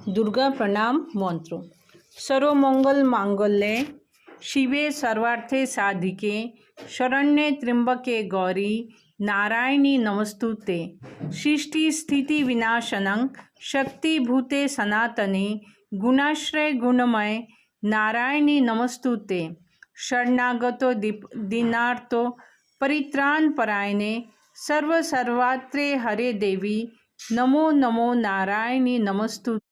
दुर्गा प्रणाम मंत्र। सर्वमंगल मांगल्ये शिवे सर्वार्थे साधिके शरण्ये त्र्यंबके गौरी नारायणी नमस्तुते। सृष्टि स्थिति विनाशनं शक्तिभूते सनातने गुणाश्रय गुणमय नारायणी नमस्तुते। शरणागतो दीनार्तो परित्राण परायणे सर्वसर्वात्रे हरे देवी नमो नमो नारायणी नमस्तुते।